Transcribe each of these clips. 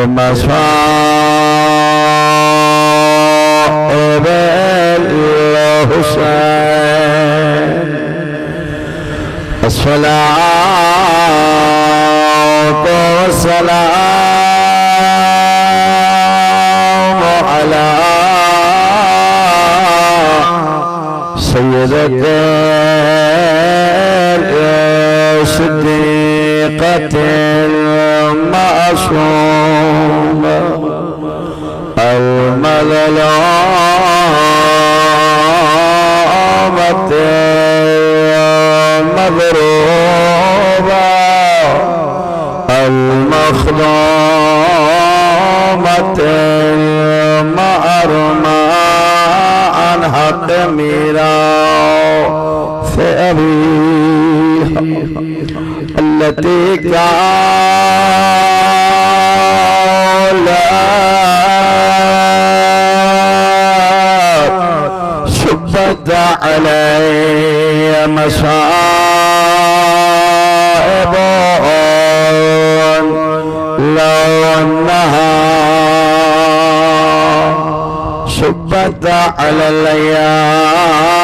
مصائب الحسين الصلاة والسلام على سيدة صديقة المعصومة المظلومة المضروبة المخدومة المأرمة عن حق ميراث أبيها التي قالت شبت علي مصائب لو أنها شبت على الأيام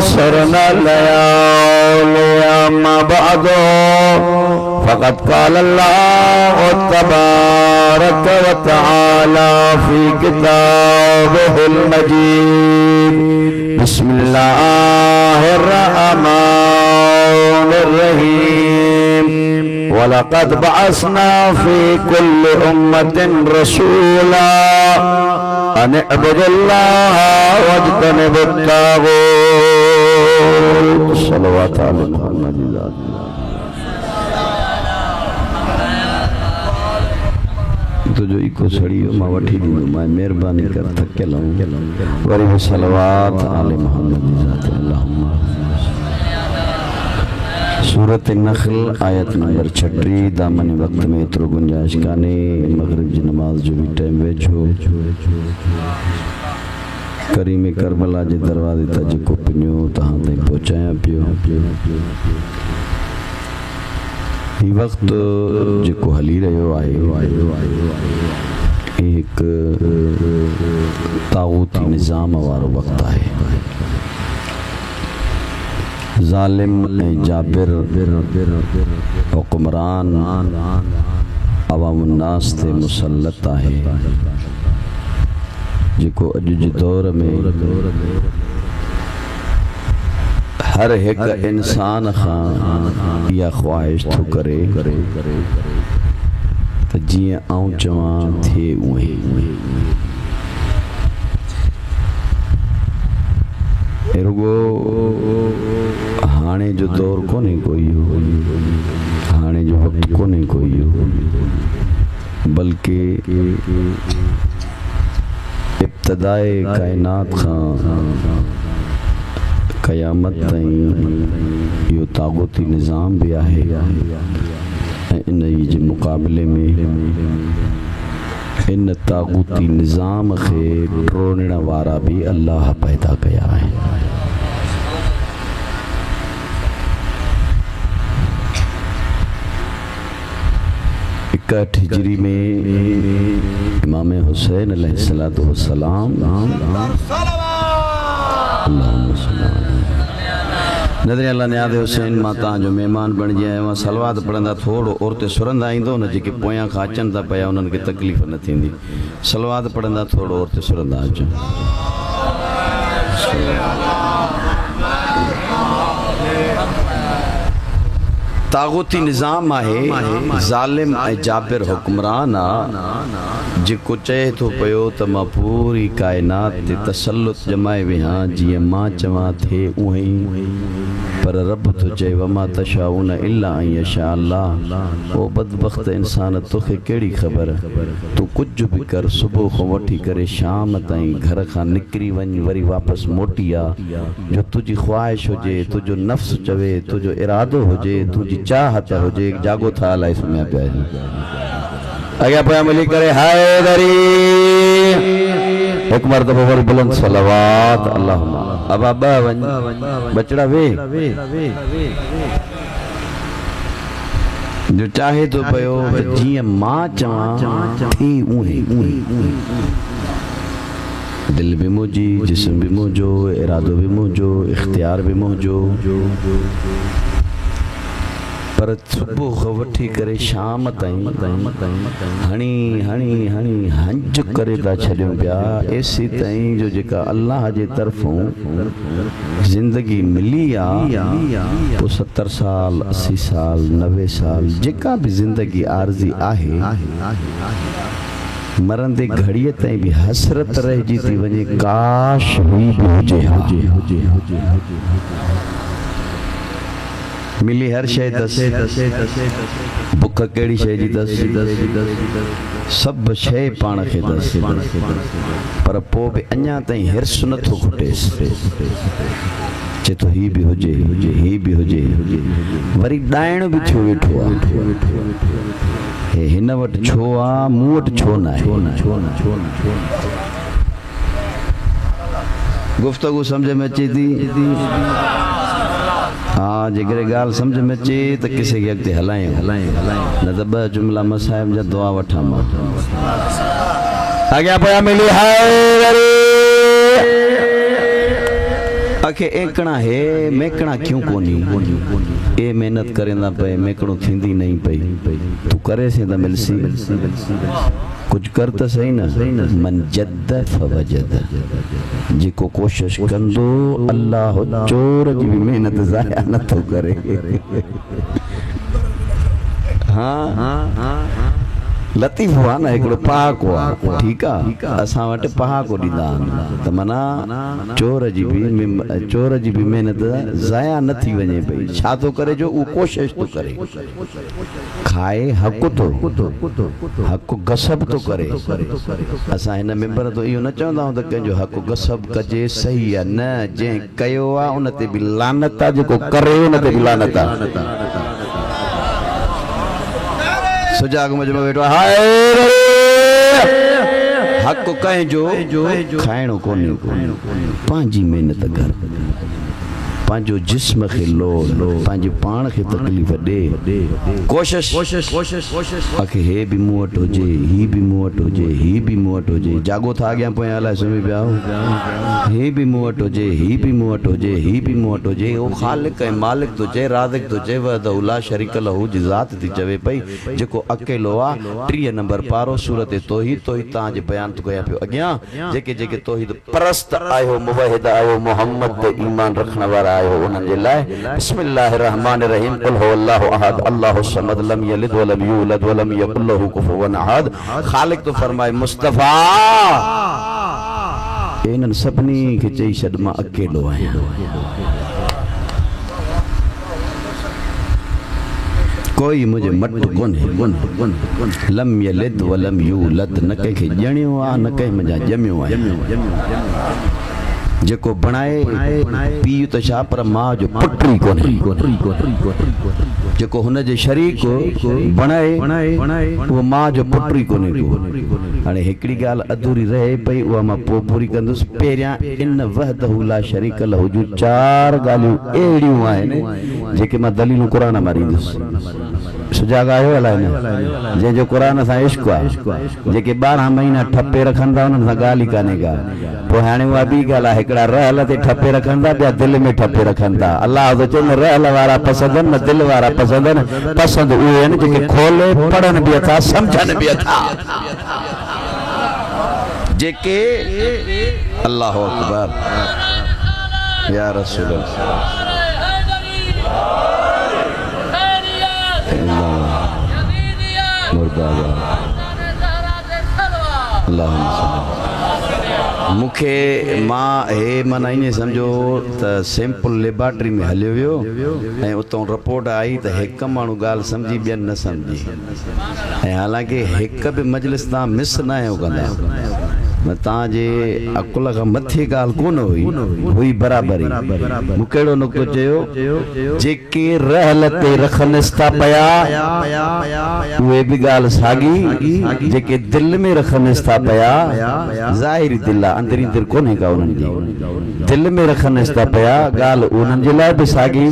سرنا الليالي أما بعد فقد قال الله تبارك وتعالى في كتابه المجيد بسم الله الرحمن الرحيم ولقد بعثنا في كل أمة رسولا أن اعبدوا الله واجتنبوا الطاغوت صلوات على محمد तो जो इको सड़ी मां वठी दी मां मेहरबानी कर थके लऊं वरी भी सलवात आले मोहम्मद ज़ात अल्लाहुम्मा सूरत नखल आयत नंबर 36 दामन वक्त में एतिरो गुंजाइश काने मगरिब जी नमाज जो भी टाइम वेझो करीम करबला जे दरवाजे ता जेको पिनियो तहां ताईं पहुचायां पियो ही वक्त जेको हली रहियो आहे एक तागूती निज़ाम वारो वक्त आहे ज़ालिम जाबिर हुक्मरान अवामुन्नास ते मुसल्लत आहे जेको अॼु जे दौर में हर एक इंसान खां इहा ख्वाहिश थो करे त जीअं आऊं चवां थिए उहे रुगो हाणे जो दौर कोन्हे कोई हाणे जो वक़्तु कोन्हे कोई बल्कि इब्तिदाए कायनात खां क़यामत ताईं इहो तागूती निज़ाम भी आहे ऐं इन जे मुक़ाबले में इन तागूती निज़ाम खे टोड़ण वारा भी अल्लाह पैदा कया आहिनि हिजरी में इमाम हुसैन अलैहिस्सलातु वस्सलाम नदर अल्लाह नियाद हुसैन मां तव्हांजो महिमान बणिजी आयो आहियां सलवात पढ़ंदा थोरो औरते सुरंदा ईंदो न जेके पोयां खां अचनि था पिया उन्हनि खे तकलीफ़ न थींदी सलवात पढ़ंदा थोरो औरते सुरंदा अचनि तागूती निज़ाम आहे ज़ालिम ऐं जाबिर हुक्मरान आहे जेको चए थो पियो त मां पूरी काइनात ते तसल्लुत जमाए वेहां जीअं मां चवां थिए उहे ई पर रब तो चए वमा तशाउन इल्ला अन यशा अल्लाह ओ बदबख्त इंसान तोखे कहिड़ी ख़बर तू कुछ भी कर सुबुह खां वठी करे शाम ताईं घर खां निकिरी वञ वरी वापसि मोटी आ जो तुंहिंजी ख्वाहिश हुजे तुंहिंजो नफ़्स चवे तुंहिंजो इरादो हुजे तुंहिंजी चाहत हुजे जागो था अलाए सुम्हिया पिया आहिनि अॻियां पोयां मिली करे हैदरी हिकु मर्तबो वरी बुलंद सलवात अल्लाहुम्मा अब वञ बचड़ा वे जो चाहे तो पयो जी मां चवा थी उहे दिल भी मुझी जिस्म भी मुझो इरादो भी मुझो इख्तियार भी मुझो पर सुबुह वठी करे शाम ताईं हणी हणी हणी हंज करे था छॾियूं पिया एसी ताईं जो जेका अल्लाह जे तरफ़ों ज़िंदगी मिली आहे पोइ 70 साल 80 साल 90 साल जेका बि ज़िंदगी आर्ज़ी आहे मरंदे घड़ीअ ताईं बि हसरत रहिजी थी वञे काश हुई बि हुजे मिली हर शइ अथसि बुख कहिड़ी शइ जी अथसि सभु शइ पाण खे अथसि पर पोइ बि अञा ताईं हिर्स नथो खुटेसि चए थो हीअ बि हुजे हीअ बि हुजे वरी ॾाइण बि थियो वेठो आहे हिन वटि छो आहे मूं वटि छो न आहे गुफ़्तगू सम्झ में अचे थी हाँ जेकर गाल समझ में अचे तो किसी के अॻिते हलायूं न त ॿ जुमला मसाइब जा दुआ वठां मां अॻियां पोयां मिली हाय अखे एकड़ा है मेकड़ा क्यों कोनी ए मेहनत करेंदा पे मेकड़ो थींदी नहीं पई तू करे से त मिलसी कुछ कर त सही न मन जद्द फवजद जेको कोशिश कंदो अल्लाह चोर जी भी मेहनत ज़ाया न तो करे हाँ लतीफ़ हुआ न हिकिड़ो पहाको आहे ठीकु आहे असां वटि पहाको ॾींदा आहिनि त माना चोर जी बि महिनत ज़ाया न थी वञे पई छा थो करे जो उहो कोशिशि थो करे खाए हक़ हक़ गसब थो करे असां हिन मेंबर तो इहो न चवंदा आहियूं त कंहिंजो हक़ गसब कजे सही आहे न जंहिं कयो आहे उन ते बि लानत आहे जेको करे उन ते बि लानत आहे सुजाग मुझ में बैठो हाय हक़ कंहिंजो खाइणो कोन्हे पंहिंजी महिनत कर पंहिंजो जिस्म खे लो पंहिंजे पाण खे तकलीफ़ ॾे कोशिश आखे हे बि मूं वटि हुजे ही बि मूं वटि हुजे ही बि मूं वटि हुजे जागो था अॻियां पोयां अलाए सुम्ही पिया हे बि मूं वटि हुजे ही बि मूं वटि हुजे ही बि मूं वटि हुजे उहो ख़ालिक ऐं मालिक थो चए राज़िक़ थो चए वहदहू ला शरीक लहू जी ज़ात थी चवे पई जेको अकेलो आहे 30 नंबर पारो सूरत तौहीद तव्हांजे बयान थो कयां पियो अॻियां जेके तौहीद परस्त आहियो मुवहिद आहियो मोहम्मद ते ईमान रखण वारा आयो उन्हनि जे लाइ बिस्मिल्लाहिर रहमानिर रहीम कुल हुवल्लाहु अहद अल्लाहु समद लम यलिद वलम यूलद वलम यकुल लहू कुफुवन अहद खालिक तो फरमाए मुस्तफा इन्हनि सभिनी खे चई छॾ मां अकेलो आहियां कोई मुझे मट कोन्हे लम यलिद वलम यूलद न कंहिंखे ॼणियो आहे न कंहिं मुंहिंजा ॼमियो आहे जेको बणाए पीउ त छा पर मां जो पुट कोन्हे जेको हुन जे शरीक बणाए उहो मां जो पुट ई कोन्हे हाणे हिकिड़ी ॻाल्हि अधूरी रहे पई उहा मां पोइ पूरी कंदुसि पहिरियां इन वहदहू ला शरीक लहू जूं 4 ॻाल्हियूं अहिड़ियूं आहिनि जेके मां दलीलूं क़ुरान मां ॾींदुसि सुजाग आयो अलाए न जंहिंजो क़ुरान सां इश्क़ आहे जेके 12 महीना ठपे रखनि था उन्हनि सां ॻाल्हि ई कान्हे का पोइ हाणे उहा ॿी ॻाल्हि आहे हिकिड़ा रहल ते ठपे रखनि था ॿिया दिलि में ठपे रखनि था अलाह थो चए न रहल वारा पसंदि आहिनि न दिलि वारा पसंदि आहिनि पसंदि उहे आहिनि जेके खोले पढ़नि बि अथा सम्झनि बि अथा जेके अल्लाह अकबर या रसूल मूंखे मां हे माना ईअं सम्झो त सैंपल लेबॉर्ट्री में हलियो वियो ऐं उतां रिपोर्ट आई त हिकु माण्हू ॻाल्हि सम्झी ॿियनि न सम्झी ऐं हालांकि हिकु बि मजलिस तव्हां मिस न आहियो कंदा ताजे अकुल का मथे गाल कोन हुई बराबरी मुकेड़ो नुक्तो चयो जेके रहल ते रखनस था पया वे भी गाल सागी जेके दिल में रखनस था पया ज़ाहिरी दिल अंदरी दिल कोने का उनन जी दिल में रखनस था पया गाल उनन जे लाइ भी सागी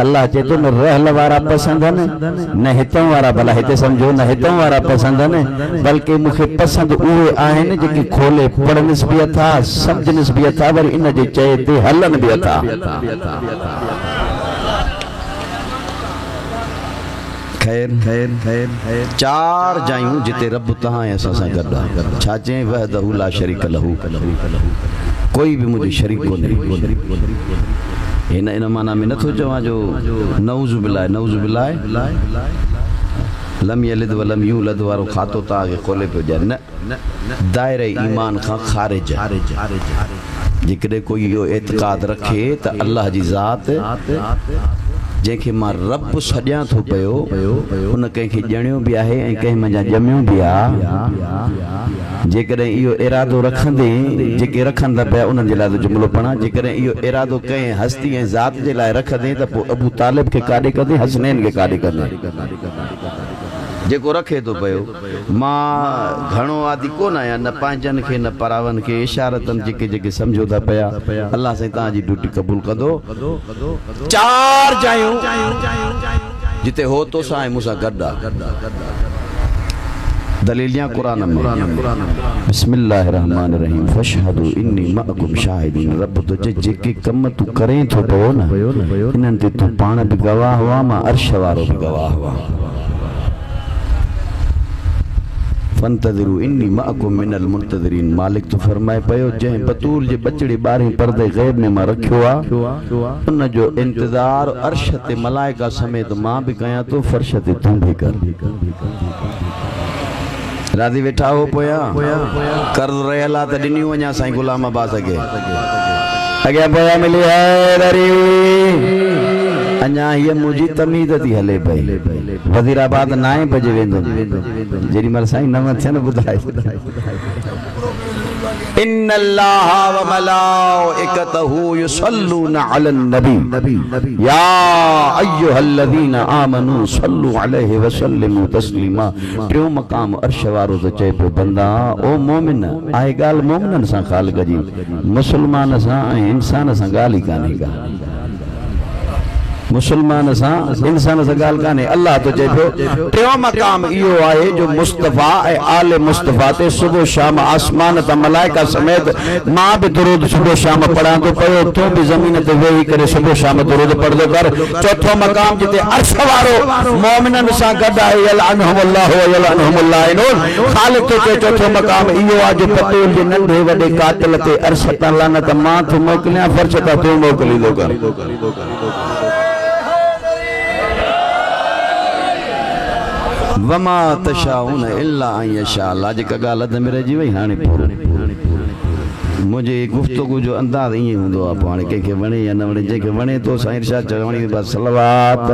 अल्लाह चेतो न रहल वारा पसंद न हितों वारा भला हिते समझो न हितों वारा पसंद न बल्कि मुखे पसंद उहे आहिनि जेके खोले पढ़नस भी अथा समझनस भी अथा वरी इन जे चए ते हलन भी अथा खैर चार जायूं जिते रब तहां ऐं असां सां गॾु आहे छा चई वहदहु ला शरीक लहू कोई भी मुझे शरीक कोन्हे इन माना में नथो चवां जो नऊज़ु बिल्लाह लम यलिद वलम यूलद वारो खातो तव्हांखे खोले पियो ॾियनि न दायरे ईमान खां ख़ारिज जेकॾहिं कोई इहो एतिक़ाद रखे त अल्लाह जी ज़ात जंहिंखे मां रब सॾियां थो पियो उन कंहिंखे ॼणियो बि आहे ऐं कंहिं मुंहिंजा ॼमियो बि आहे जेकॾहिं इहो इरादो रखंदे जेके रखनि था पिया उन्हनि जे लाइ त जुमिलो पढ़ा जेकॾहिं इहो इरादो कंहिं हस्ती ऐं ज़ात जे लाइ रखंदे त पोइ अबू तालिब खे काॾे कंदे हसनैन खे काॾे कंदे जेको रखे थो पियो मां घणो आदि कोन आहियां न पंहिंजनि खे न परावनि खे इशारतनि जेके जेके सम्झो था पिया अल्लाह साईं तव्हांजी ड्यूटी क़बूल कंदो चार जायूं जिते हो तो सां ऐं मूंसां गॾु आहे दलीलियां कुरान में बिस्मिल्लाहिर रहमानिर रहीम फशहदु इन्नी मअकुम शाहिदीन रब तुझे जेके कम तू करें थो पियो न इन्हनि ते तू पाण बि गवाह हुआ मां अर्श वारो बि गवाह हुआ फंतज़िरू इन्नी मअकुम मिनल मुंतज़िरीन मालिक तो फरमाए पियो जंहिं बतूल जे बचड़े 12 पर्दे ग़ैब ने मां रखियो आहे उन जो इंतज़ार अर्श ते मलाइका समेत मां बि कयां थो फर्श ते तूं बि कर राधी वेठा हो पोया कर्ज़ रहियल आहे त ॾिनी वञा साईं गुलाम अब्बास खे अॻियां पोया मिली हैदरी अञा हीअ मुंहिंजी तमीज़ थी हले पई वज़ीराबाद 9 बजे वेंदो जेॾी महिल साईं न थिए न ॿुधाए इन्नल्लाह व मलाइकतहु युसल्लूना अलन नबी या अय्युहल्लज़ीना आमनू सल्लू अलैहि व सल्लिमू तस्लीमा टियों मक़ाम अर्श वारो तो चए पियो बंदा ओ मोमिन आहे ॻाल्हि मोमिननि सां ख़ालिक़ जी मुस्लमान सां ऐं इंसान सां ॻाल्हि ई कान्हे का मुसलमान सां इंसान सां ॻाल्हि कान्हे अल्लाह तो चए पियो टियों मक़ाम इहो आहे जो मुस्तफ़ा ऐं आले मुस्तफ़ा ते सुबुह शाम आसमान त मलाइका समेत मां बि दुरूद सुबुह शाम पढ़ां थो पियो तूं बि ज़मीन ते वेही करे सुबुह शाम दुरूद पढ़ंदो कर चौथों मक़ाम जिते अर्श वारो मोमिननि सां गॾु आहे यलअनहुमुल्लाहु व यलअनहुमुल्लाइनून ख़ालिक़ तो चए चौथों मक़ाम इहो आहे जो बतूल जे नंढे वॾे कातिल ते अर्श तां लानत मां थो मोकिलियां फर्श तां तूं मोकिलींदो कर वमा तशाउन इल्ला अन यशा अल्लाह जेका ॻाल्हि अध में रहिजी वई हाणे पूरो मुझे गुफ्तगू जो अंदाज़ ईअं हूंदो आहे पोइ हाणे कंहिंखे वणे या न वणे जंहिंखे वणे थो साईं इरशाद चवणी बसि सलवात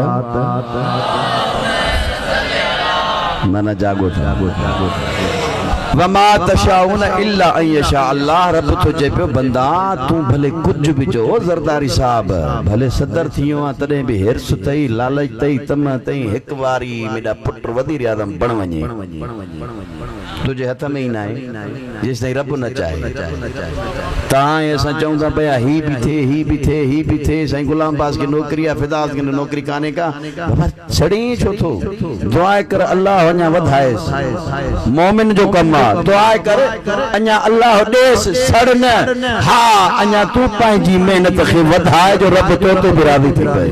माना जागो वमा तशाउन इल्ला अन यशा अल्लाह रब तो चए पियो बंदा तू भले कुछ भी चो ज़रदारी साहब भले सदर थियो आ तॾहिं बि हिर्स तई लालच तई तम तई हिक वारी मेरा पुट वज़ीर आज़म बण वञे तुझे हथ में ही ना है जेस ताईं रब न चाहे तां असां चऊं था पिया ही भी थे साईं गुलाम अब्बास की नौकरी आहे फिदास की नौकरी काने का बाबा छड़ी छो थो दुआ कर अल्लाह वञा वधाए मोमिन जो कम दुआ कर अञा अल्लाह देस सड़ न हा अञा तू पंहिंजी मेहनत खे वधाए जो रब तो ते भी राज़ी थी पए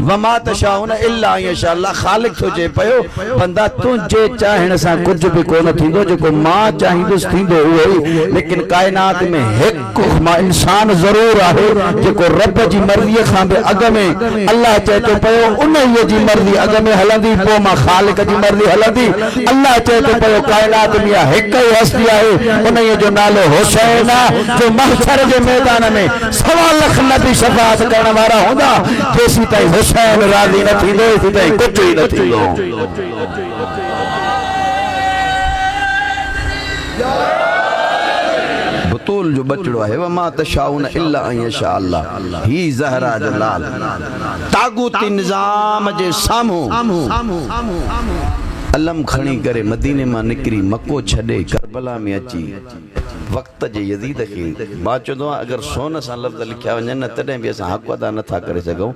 वमा तशाउन इल्ला अन यशा अल्लाह ख़ालिक़ तो चए पियो बंदा तुझे चाहण सां कुछ भी कोन थींदो जेको मां चाहींदुसि थींदो उहो ई लेकिन कायनात में हिकु इंसान ज़रूर आहे जेको रब जी मर्ज़ीअ खां बि अॻ में अल्लाह चए थो पियो उन जी मर्ज़ी अॻ में हलंदी पोइ मां ख़ालिक़ जी मर्ज़ी हलंदी अल्लाह चए थो पियो कायनात में हिक ई हस्ती आहे उन जो नालो हुसैन आहे जो महशर जे मैदान में 1.25 लाख नबी शफ़ाअत करण वारा हूंदा जेसीं ताईं हुसैन राज़ी न थींदो तेसीं ताईं कुझु ई न थींदो बतूल जो बचड़ो है वमा तशाउन इल्ला अन यशा अल्लाह ही ज़हरा जो लाल तागूती निज़ाम जे सामू अलम खणी करे मदीने मां निकरी मक्को छड़े करबला में अची वक्त जे यजीद खे मां चवंदो आहियां अगर सोन सां लफ़्ज़ लिखिया वञनि न तॾहिं बि असां हक़ अदा नथा करे सघूं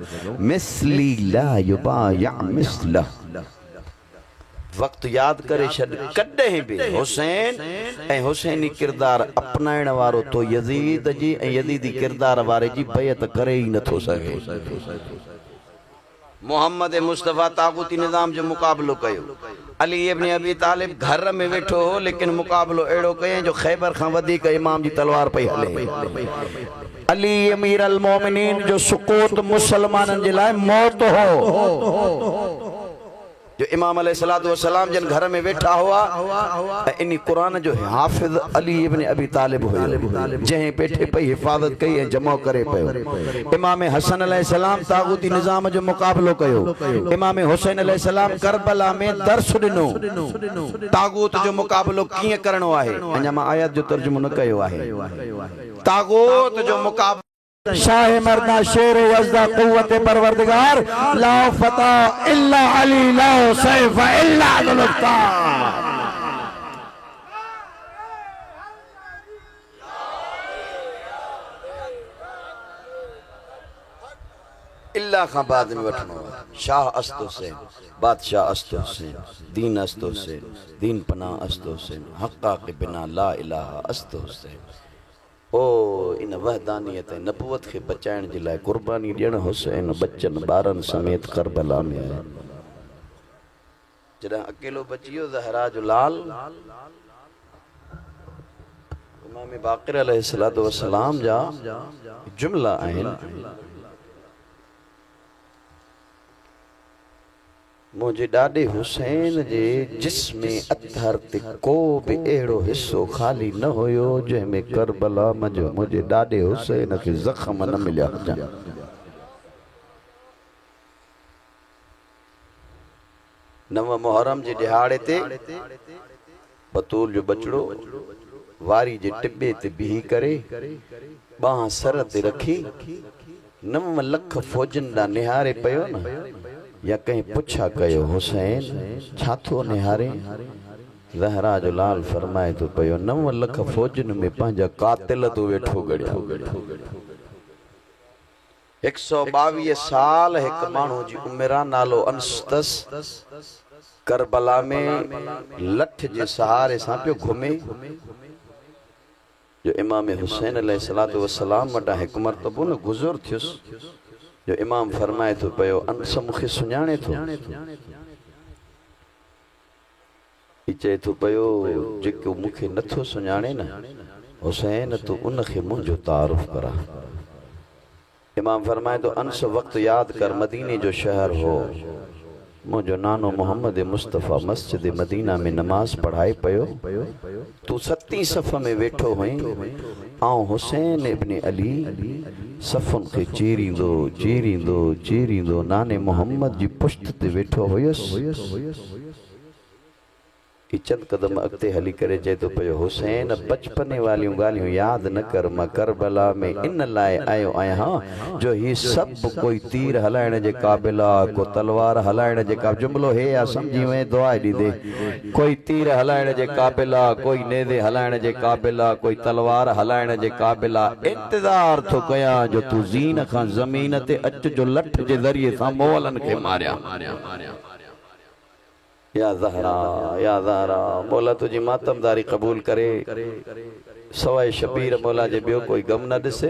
मिस्ली ला युबाया मिस्ला वक्त याद करे छॾ कॾहिं बि हुसैन ऐं हुसैनी किरदार अपनाइण वारो तो यजीद जी ऐं यजीदी किरदार वारे जी बैत करे ई नथो सघे मोहम्मद मुस्तफ़ा ताक़ूती निज़ाम जो मुक़ाबलो कयो अली इब्न अबी तालिब घर में वेठो हो लेकिन मुक़ाबलो अहिड़ो कयईं जो ख़ैबर खां वधीक इमाम जी तलवार पई हले अली अमीर अल मोमिनीन जो सुकूत मुसलमाननि जे लाइ मौत हो जो इमाम अलैहिस्सलातु वस्सलाम जन घर में वेठा हुआ इन कुरान जो हाफिज अली इब्न अबी तालिब हुयो जंहिं पेठे पई हिफ़ाज़त कई ऐं जमा करे पियो इमाम हसन अलैहिस्सलाम तागूती निज़ाम जो मुक़ाबलो कयो इमाम हुसैन अलैहिस्सलाम करबला में दर्स ॾिनो तागूत जो मुक़ाबलो कीअं करणो आहे अञा मां आयत जो तर्जुमो न कयो आहे तागूत जो मुक़ाबलो शाह मर्दा शेर वज़दा क़ुव्वत परवरदिगार ला फता इल्ला अली ला सैफ इल्ला अल्लाह इल्ला खां बाद में वठनो शाह अस्त हुसैन बादशाह अस्त हुसैन दीन अस्त हुसैन दीन पनाह अस्त हुसैन हक़्क़ा के बिना ला इलाहा अस्त हुसैन ओ इन वहदानियत नबूवत के बचाइण जे लाइ कुर्बानी ॾियण हुसैन बच्चन ॿारनि समेत करबला में आया जॾहिं अकेलो बची वियो ज़हरा जो लाल इमाम बाक़िर अलैहिस्सलातु वस्सलाम जा जुमला आहिनि मुझे डाडे हुसैन जे जिस्म अत्थर ते को भी एड़ो हिस्सो खाली न होयो जंहिंमें करबला मजो मुझे डाडे हुसैन के जख्म न मिलिया नव मुहर्रम जे दिहाड़े ते बतूल जो बचड़ो वारी जे टिब्बे ते बीही करे बाह सर ते रखी 9 लख फौजन दा निहारे पयो न या कहीं पुछा कयो हुसैन छाथो निहारे ज़हरा जो लाल फरमाए तो पयो 9 लख फौजन में पंहिंजा कातिल तो वेठो गड़िया 122 साल एक माण्हू जी उमिरा नालो अनस्तस करबला में लठ जे सहारे सां पियो घुमे जो इमाम हुसैन अलैहिस्सलातु वस्सलाम वटा हिकु मरतबो न गुज़र थियुसि जो इमाम फरमाए तो पयो अंस मुखे सुञाणे थो चए थो पयो जेको मुखे नथो सुञाणे न हुसैन तू उनखे मुंहिंजो तारुफ़ करा इमाम फरमाए तो अंस वक्त याद कर मदीने जो शहर हो मुझो नानो मोहम्मद मुस्तफ़ा मस्जिद मदीना में नमाज पढ़ाए पयो तू 7वीं सफ़ में वेठो हुई आऊं हुसैन इब्न अली सफ़न के चीरींदो नाने मोहम्मद जी पुश्त ते वेठो हुयसि चंद कदम अॻिते हली करे चए तो पयो हुसैन बचपने वालियूं ॻाल्हियूं यादि न कर मां करबला में इन लाइ आयो आहियां जो ही सभु कोई तीर हलाइण जे क़ाबिल आहे को तलवार हलाइण जे क़ाबिल जुमिलो हे आहे सम्झी वञे दुआ ॾींदे कोई तीर हलाइण जे क़ाबिल आहे कोई नेज़े हलाइण जे क़ाबिल आहे कोई तलवार हलाइण जे क़ाबिल आहे इंतज़ार थो कयां जो तूं ज़ीन खां ज़मीन ते अच जो लठ जे ज़रिए सां मोहलनि खे मारिया या ज़हरा मौला तुझी मातमदारी कबूल करे सवाए शबीर मौला जे बियो कोई गम न ॾिसे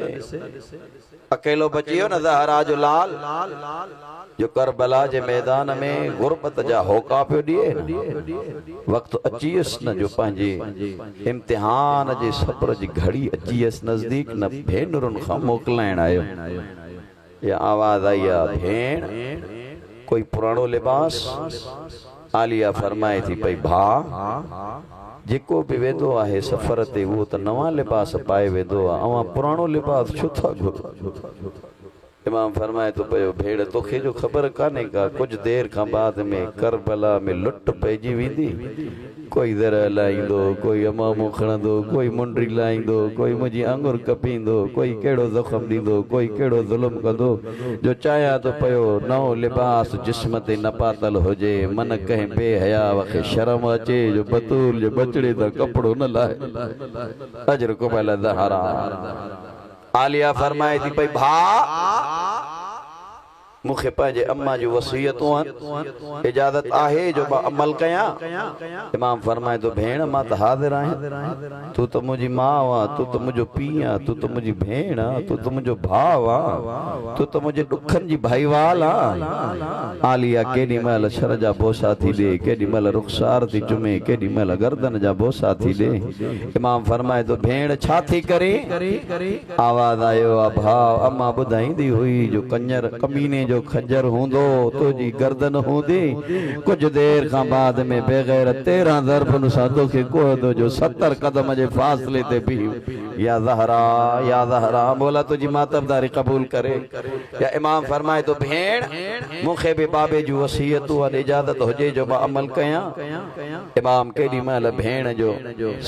अकेलो बची वियो न ज़हरा जो लाल जो करबला जे मैदान में गुरबत जा होका पियो ॾिए वक्त अची वियुसि न जो पंहिंजे इम्तिहान जे सब्र जी घड़ी अची वियुसि नज़दीक न भेनरुनि खां मोकिलाइण आयो या आवाज़ आई आहे भेण कोई पुराणो लिबास आलिया फरमाए थी पई भा जेको भी वेंदो आहे सफ़र ते उहो त नवां लिबास पाए वेंदो आहे पुराणो लिबास छो था घुरो इमाम फरमाए तो पयो भेड़ तोखे जो ख़बर काने का कुछ देर खां बाद में करबला में लुट पइजी वेंदी कोई दर लाइंदो कोई अमामो खणंदो कोई मुंडरी लाइंदो कोई मुंहिंजी आंगुर कपींदो कोई कहिड़ो ज़ख़्म ॾींदो कोई कहिड़ो ज़ुल्म कंदो जो चाहियां तो पयो नओं लिबास जिस्म ते न पातल हुजे मन कंहिं बेहया खे शर्म अचे जो बतूल जे बचड़े त कपिड़ो न लाहे अजर कुबल ज़हरा आलिया फरमाए थी पई भा मुखे पंहिंजे अम्मा जी वसीयतूं आहिनि इजाज़त आहे जो मां अमल कयां इमाम फरमाए तो भेण मां त हाज़िर आहियां तू तो मुंहिंजी माउ आ तू तो मुंहिंजो पीउ आ तू तो मुंहिंजी भेण आ तू तो मुंहिंजो भाउ आ तू तो मुंहिंजे ॾुखनि जी भाईवाल आ आलिया केॾी महिल शर जा बोसा थी ॾे केॾी महिल रुख़सार थी चुमे केॾी महिल गर्दन जा बोसा थी ॾे इमाम फरमाए तो भेण छा थी करे आवाज़ आयो आ भाउ अम्मा ॿुधाईंदी हुई जो कंजर कमीने जो खंजर हूंदो तुझी गर्दन हूंदी कुछ देर खां बाद में बग़ैर 13 ज़रबन सां तोखे कोहदो जो 70 कदम जे फासले ते भी या ज़हरा मौला तुझी मातबदारी कबूल करे या इमाम फरमाए तो भेण मुखे भी बाबे जी वसीयत और इजाजत हुजे जो मां अमल कयां इमाम केडी महिल भेण जो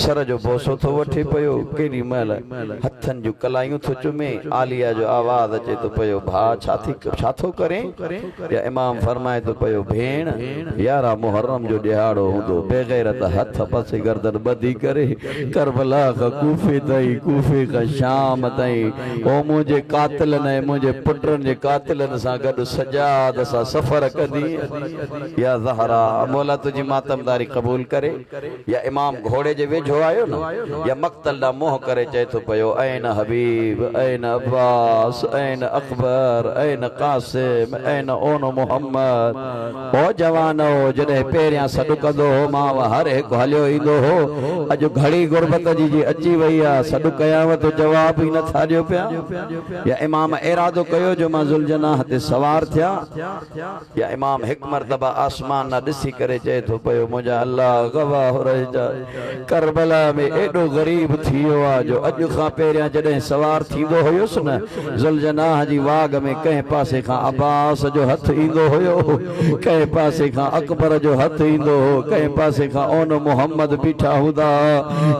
सर जो बोसो थो वठे पयो केडी महिल हथन जो कलायूं थो चुमे आलिया जो आवाज अचे तो पयो भा छा थो करे या इमाम फरमाए तो पयो भेण 11 मुहर्रम जो ॾियारो हूंदो बेगैरत हथ पसे गर्दन बधी करे करबला का कूफे ताईं कूफे का शाम ताईं ओ मुझे कातिलन ऐं मुझे पुटन जे कातिलन सां गॾु सजाद सां सफ़र कंदी या ज़हरा मौला तुझी मातमदारी कबूल करे या इमाम घोड़े जे वेझो आयो न या मक़तल दा मोह करे चए थो पयो ऐन हबीब ऐन अब्बास ऐन अकबर ऐन कासिम ऐन ओन मोहम्मद ओ जवानो जॾहिं पहिरियां सॾु कंदो हो मां हर हिकु हलियो ईंदो हो अॼु घड़ी गुरबत जी अची वई आहे सॾु कयांव तो जवाब ई नथा ॾियो पिया या इमाम इरादो कयो जो मां ज़ुल्जनाह ते सवार थिया या इमाम हिकु मर्तबा आसमान ना ॾिसी करे चए थो पयो मुंहिंजा अल्लाह गवाह रहिजा करबला में एॾो गरीब थी वियो आहे जो अॼु खां पहिरियां जॾहिं सवार थींदो हुयुसि न ज़ुल्जनाह जी वाग में कंहिं पासे खां अब्बास जो हथ ईंदो हुयो कंहिं पासे खां अकबर जो हथ ईंदो हो कंहिं पासे खां ओन मोहम्मद बीठा हूंदा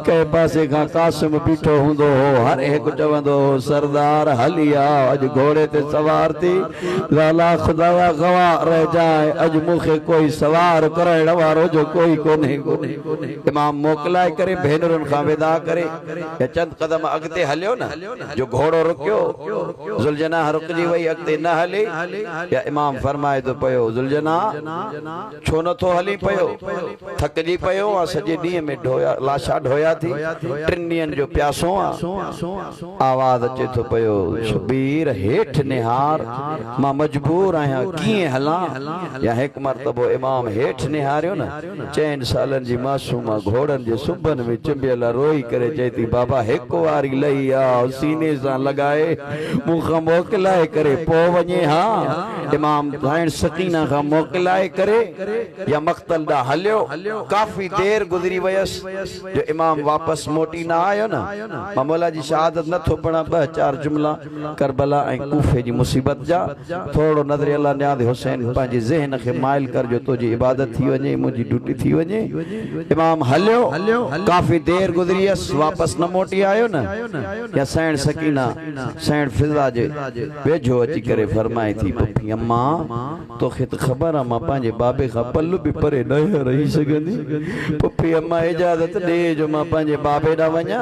कंहिं पासे खां कासिम बीठो हूंदो हो हर हिकु चवंदो हो सरदार हली आ अॼु घोड़े ते सवार थी लाला खुदा गवाह रह जाए अॼु मूंखे कोई सवार करण वारो जो कोई कोन्हे इमाम मोकलाए करे भेनरुनि खां विदा करे या चंद कदम अॻिते हलियो न जो घोड़ो रुकियो ज़ुल्जनाह रुकजी वई अॻिते न हली या इमाम फरमाए तो पयो ज़ुल्जनाह छो नथो हली पयो थकजी पयो आ सॼे ॾींहं में ढोया लाशा ढोया थी 3 ॾींहंनि जो प्यासो आ आवाज़ अचे थो पयो शबीर हेठि निहार मां मजबूर आहियां कीअं हलां या हिकु मर्तबो इमाम हेठि निहारियो न 4 सालनि जी मासूमा घोड़नि जे सुबन में चिंबियल रोई करे चए थी बाबा हिकु वारी लई आ सीने सां लॻाए मूंखां मोकिलाए करे पोइ वञे हा इमाम गाइण सकीना खां मोकिलाए करे या मक़तल ॾांहुं हलियो काफ़ी देर गुज़री वयसि जो इमाम वापसि मोटी न आयो न मां मौला जी शहादत नथो पढ़ा 2-4 जुमला करबला ऐं कूफे जी मुसीबत जा थोड़ो नज़र अल्लाह न्याद हुसैन पंहिंजे ज़हन खे माइल कर जो तुंहिंजी इबादत थी वञे मुंहिंजी ड्यूटी थी वञे इमाम हलियो काफ़ी देर गुज़री वियसि वापसि न मोटी आयो न या सैण सकीना सैण फिज़ा जे वेझो अची करे फरमाए थी पुफी अम्मा तोखे त ख़बर आहे मां पंहिंजे बाबे खां पल बि परे न रही सघंदी पुफी अम्मा इजाज़त ॾे जो मां पंहिंजे बाबे ॾांहुं वञा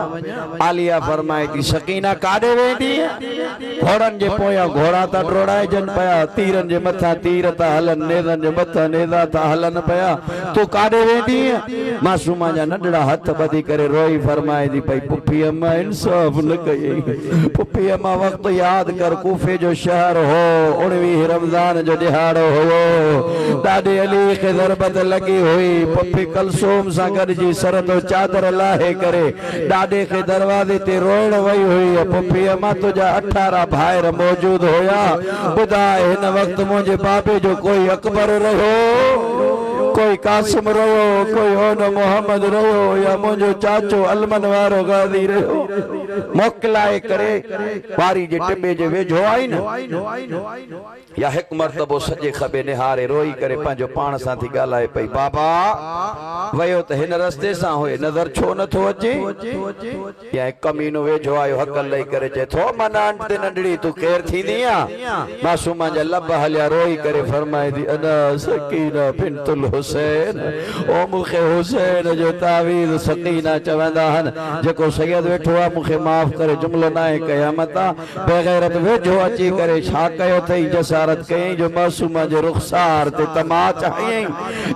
आलिया फरमाए थी सकीना काॾे वेंदी घोड़नि जे पोयां घोड़ा था डोड़ाइजनि पिया तीरनि जे मथां तीर था हलनि नेज़नि जे मथां नेज़ा था हलनि पिया तूं काॾे वेंदी मासूमा जा नंढड़ा हथ ॿधी करे रोई फरमाए थी पई पुफी अम्मा इंसाफ़ न कयई पुफी अम्मा वक़्तु यादि कर कूफे जो शहर हो 19 रमज़ान जो ॾियारो हो ॾाॾे अली खे ज़रबत लॻी हुई पुफी कलसूम सां गॾिजी सर तो चादर लाहे करे ॾाॾे खे दरवाज़े ते रोइण वई हुई पुफी अम्मा तुंहिंजा 18 भाइर मौजूद हुया ॿुधाए हिन वक़्तु मुंहिंजे बाबे जो कोई अकबर रहियो कोई कासिम रहो, कोई होन मोहम्मद रहो, या मुझो चाचो अलमन वारो गादी रहो। मोकलाए करे पारी जे टिबे जे वेझो आई न, या एक मर्तबो सजे खबे निहारे रोई करे पंहिंजो पाण सां थी ॻाल्हाए पई, बाबा वयो त हिन रस्ते सां होए, नज़र छो नथो अचे? या कमीनो वेझो आयो हक़ लई करे चए थो, मना ते नंढड़ी तूं केर थींदी आ? मासूमा जा लब हलिया रोई करे फरमाए थी, अना सकीना बिनतुल हुसैन, ओ मुखे हुसैन जो तावीज़ सकीना चवंदा हन, जेको सैयद वेठो आ मूंखे माफ़ करे, जुमलो ना है क़यामत आ। बेगैरत वेझो अची करे छा कयो थई? जसारत कयई जो मासूमा जे रुखसार ते तमाच हयई,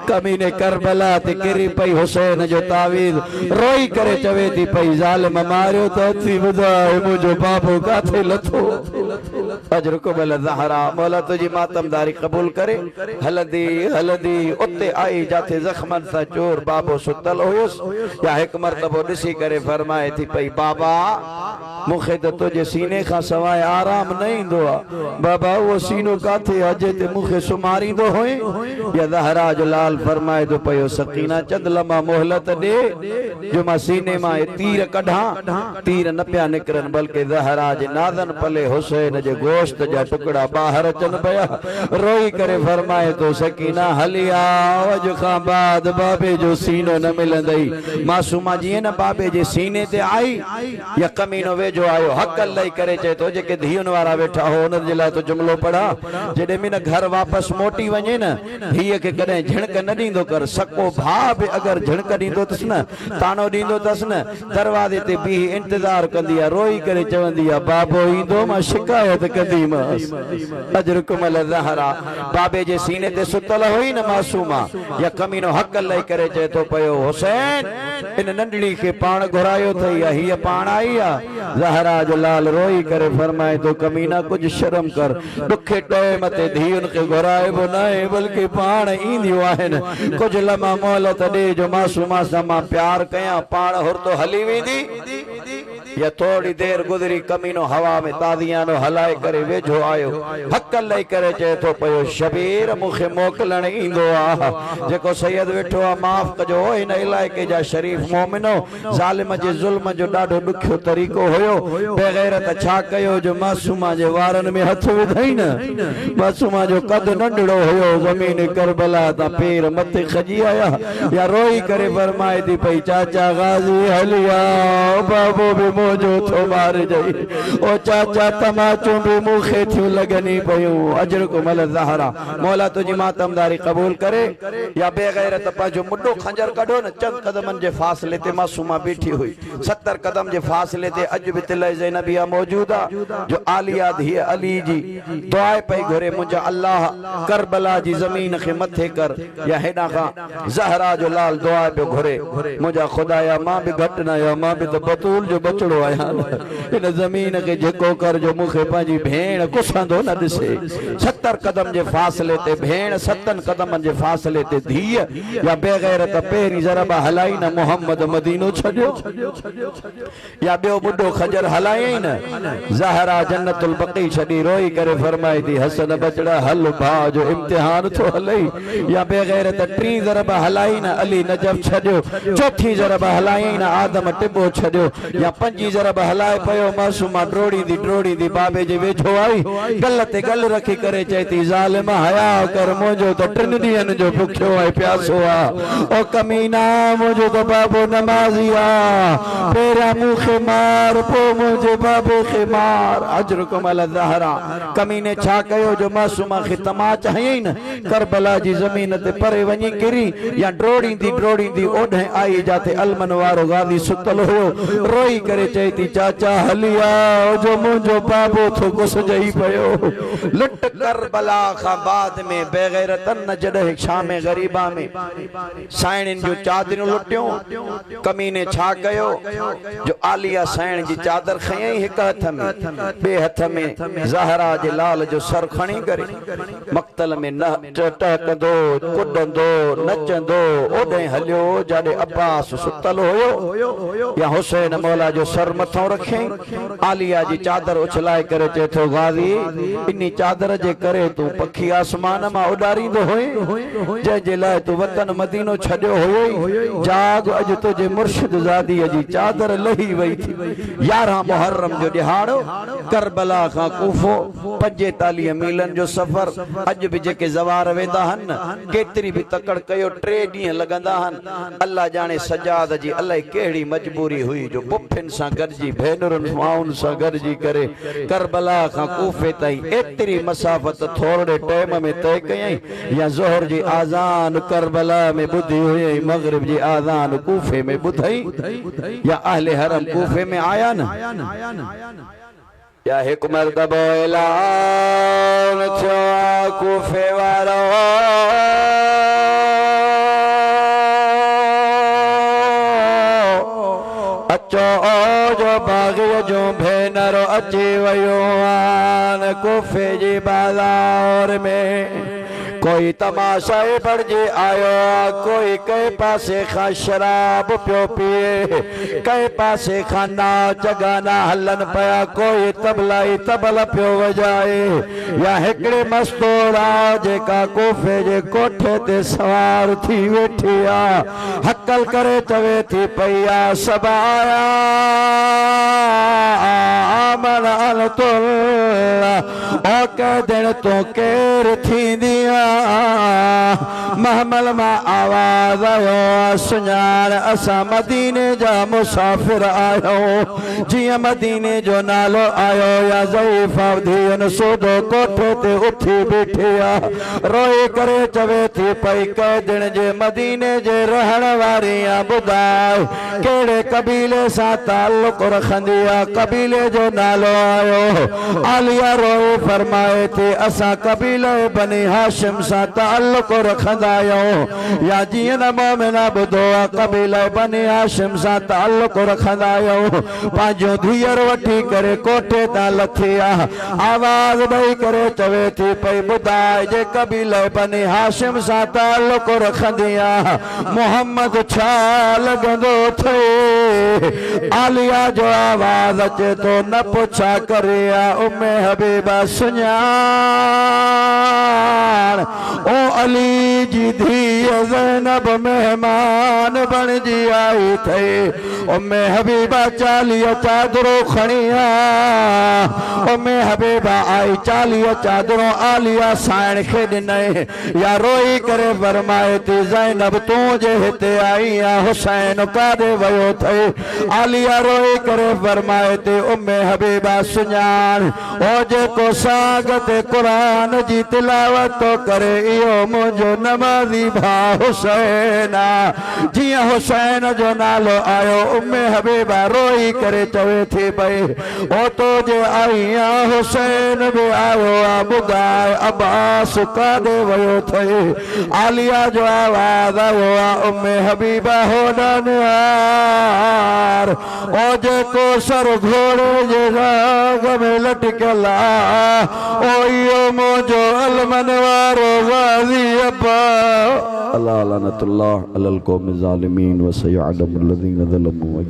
कमीने करबला ते किरी पई हुसैन जो तावीज़, रोई करे चवे थी पई, ज़ालिम मारियो त अची ॿुधाए मुंहिंजो बाबो काथे लथो? अजरुकुबल ज़हरा, मौला तुझी मातमदारी कबूल करे। हलंदी हलंदी उते आई जाते ज़ख्मन सां चोर बाबो सुतल हुयुस। या हिक मर्तबो ॾिसी करे फरमाए थी पई, बाबा मूंखे त तुझे सीने खां सवाइ आराम न ईंदो आहे। बाबा उहो सीनो काथे अॼु ते मूंखे सुमारींदो होए? या ज़हरा जो लाल फरमाए थो पियो, सकीना चंद लम्हा मोहलत ॾे जो मां सीने मां तीर कढां। तीर न पिया निकिरनि, बल्कि ज़हरा जे नाज़न पले हुसैन जे गोश्त जा टुकड़ा ॿाहिरि अचनि पिया। रोई करे फरमाए थो, सकीना हली आ, अॼु खां बाद बाबे जो सीनो न मिलंदई। मासूमा जीअं न बाबे जे सीने ते आई, या कमीनो वेझो आयो हक़ लई करे चए थो, जेके धीउनि वारा वेठा हो उन्हनि जे लाइ तो जुमलो पढ़ा, जॾहिं बि न घर वापसि मोटी वञे न, धीअ खे कॾहिं झिणक न ॾींदो कर। सको भाउ बि अगरि झिणक ॾींदो अथसि न, तानो ॾींदो अथसि न, दरवाज़े ते बीह इंतज़ार कंदी आहे, रोई करे चवंदी आहे, बाबो ईंदो मां शिकायत कंदीमांसि। अजरुकुमल ज़हरा बाबे जे सीने ते सुतल हुई न मासूमा, या कमीनो हक़ लई करे चए थो पियो, हुसैन इन नंढड़ी खे पाण घुरायो अथई, या हीअ पाण आई आहे? ज़हरा जो लाल रोई करे फरमाए थो, कमीना कुझु शर्म कर, ॾुखे टाइम ते धीउनि खे घुराइबो न आहे, बल्कि पाण ईंदियूं आहिनि। कुझु लम्हा मोहलत ॾे जो मासूमा सां मां प्यार कयां, पाण हुरतो हली वेंदी। या थोड़ी देर गुज़री, कमीनो हवा में तादियानो हलाए करे वेझो आयो, हक़ लई करे चए थो पियो, शबीर मूंखे मोकलण ईंदो आहे, जेको सैयद वेठो आहे माफ़ कजो। हिन इलाइक़े जा शरीफ मोमिनो, ज़ालिम जे ज़ुल्म जो ॾाढो ॾुखियो तरीक़ो हुयो। बेगैरत छा कयो जो मासूमा जे वारनि में हथ विधई न। मासूमा जो कद नंढड़ो हुयो, ज़मीन करबला तां पेर मथे खजी आया। या रोई करे फरमाए थी पई, चाचा गाज़ी हली आ, बाबो बि जो थो मार जई, ओ चाचा तमाचो भी मूंखे थियूं लॻनी पयूं। अजरुकुमल ज़हरा, मौला तुझी मातमदारी कबूल करे। या बेगैरत पंहिंजो मुॾो खंजर कढो न, चंद कदमनि जे फ़ासिले ते मासूमा बीठी हुई। 70 कदम जे फ़ासिले ते अॼु बि तिल ज़ैनबिया मौजूद आहे, जो आलिया धीअ अली जी दुआ पई घुरे, मुंहिंजा अल्लाह करबला जी ज़मीन खे मथे कर। या हेॾां खां ज़हरा जो लाल दुआ पियो घुरे, मुंहिंजा ख़ुदाया मां बि घटि न आहियां, मां बि त बतूल जो बचड़ो आहियां, इन ज़मीन खे जेको कर जो मूंखे पंहिंजी भेण कुसंदो न ॾिसे। 70 कदम जे फ़ासिले ते भेण, 7 कदमनि जे फ़ासिले ते धीअ। या बेगैरत पहिरीं ज़रब हलाई न, मोहम्मद मदीनो छॾियो। या ॿियो ॿुढो खजर हलायई न, ज़हरा जन्नतुल बक़ी छॾी रोई करे फरमाई थी, हसन बचड़ा हल भाउ जो इम्तिहान थो हलई। या बेगैरत 3 ज़रब हलाई न, अली नजफ छॾियो। 4 ज़रब हलायई न, आदम टिबो छॾियो। या 5 ज़रब हलाए पियो, मासूमा ड्रोड़ींदी बाबे जे वेझो आई, गल ते गल रखी करे चए थी, ज़ालिम हया कर, मुंहिंजो त 3 ॾींहंनि जो भुखियो आहे प्यासो आहे। ओ कमीना, मुंहिंजो त बाबो नमाज़ी आहे, पहिरियां मूंखे मार, पोइ मुंहिंजे बाबे खे मार। अजरुकुमल ज़हरा, कमीने छा कयो जो मासूमा खे तमाच हयई न, करबला जी ज़मीन ते परे वञी किरी। या ड्रोड़ींदी ओॾे आई जाते अलमन वारो गाज़ी सुतल हुयो। रोई करे चई थी, चाचा हली आ, जो मुंहिंजो बाबो थो गुसजई पियो। लुट करबला खां बाद में बेगैरतन न जॾहिं शाम ग़रीबा में साइणनि जो चादरियूं लुटियूं, कमीने छा कयो जो आलिया साइण जी चादर खयई हिक हथ में, ॿिए हथ में ज़हरा जे लाल जो सर खणी करे मक़तल में न टहकंदो, कुॾंदो, नचंदो ओॾे हलियो जाॾे अब्बास सुतल हुयो। या हुसैन मौला जो सर मथों रखे आलिया जी चादर उछलाए करे चे थो गाज़ी इन्ही चादर जे करे तू पखी आसमान मां उडारींदो होए जे जे लाए तू वतन मदीनो छड्यो होए जाग अज तुझे मुर्शिद ज़ादी जी चादर लही वई थी 11 मुहर्रम जो दिहाड़ो करबला का कूफो 45 मीलन जो सफर अज भी जेके जवार वेंदा हन केतरी भी तकड़ कयो 3 डी लगंदा हन अल्लाह जाने सजाद जी अल्लाह केड़ी मजबूरी हुई जो पुफिन सा गरजी भेनरुन माउन सा गरजी करे करबला का कूफे ताई एतरी मसाफत थोड़े टाइम में तय कयई या जोहर जी आजान करबला में बुधी हुई मगरिब जी आजान कूफे में बुधई या अहले हरम कूफे में आया ना या एक मर्तबा ऐलान थियो कूफे वारो अचो जो बाग़ी जो भेनरो अची वयो आन कूफे जी बाज़ार में कोई तमाशा पढ़जे आयो कोई कई पासे खा शराब पियो पिए कई पासे खा नाच गाना हलन पया कोई तबलाई तबला पियो वजाए या हिकड़े मस्तोरा जेका कोफे जे कोठे ते सवार थी वेठी आ हकल करे चवे थी पया सबाया आमन अलतुल्ला ओ कह दिन तो केर थींदिया महमल मा आवाज आयो सुञाण असां मदीने जा मुसाफिर आयो जिया मदीने जो नालो आयो या ज़ईफ़ा धीअन सोदो कोठे ते उठी बीठी आ रोई करे चवे थी पई कई दिन जे मदीने जे रहण वारी आ ॿुधाए केड़े कबीले सां ताल्लुक रखंदी आ कबीले जो नालो आयो आलिया रोई फरमाए थी असां कबीले बनी हाशिम सां ताल्लुक रखंदा आहियूं या जीअं न मोमिना ॿुधो आहे कबीला बनी हाशिम सां ताल्लुक रखंदा आहियूं पंहिंजो धीअर वठी करे कोठे तां लथी आहे आवाज़ ॾेई करे चवे थी पई ॿुधाए जे कबीला बनी हाशिम सां ताल्लुक रखंदी आहे मोहम्मद छा लॻंदो थिए आलिया जो आवाज़ अचे थो न पुछा करे उम्मे हबीबा सुञाण ओ अली जी धीअ ज़ैनब मेहमान बणजी आई थे उम्मे हबीबा 40 चादरों खणी आ उम्मे हबीबा आई 40 चादरों आलिया साइण खे ॾिनई या रोई करे फरमाए थी ज़ैनब तू जे हिते आई आ हुसैन काॾे वयो थे आलिया रोई करे फरमाए थी उम्मे हबीबा सुञाण ओ जेको साग ते क़ुरान जी तिलावत तो करे इहो मुंहिंजो नमाज़ी भाउ हुसैन आ जियां हुसैन जो नालो आयो उम्मे हबीबा रोई करे चवे थी पई ओ तो जे आई आ हुसैन भी आयो आ ॿुधाए अब्बास काॾे वयो थे आलिया जो आवाज़ आयो आ उम्मे हबीबा होॾन यार ओ जेको सर घोड़े जे राग में लटकल आ ओ इहो मुंहिंजो अलमन वारो गाज़ी अब्बा अल्लाह लानतुल्लाह अलल कौम ज़ालिमीन व सयअलमुल लज़ीना ज़लमू।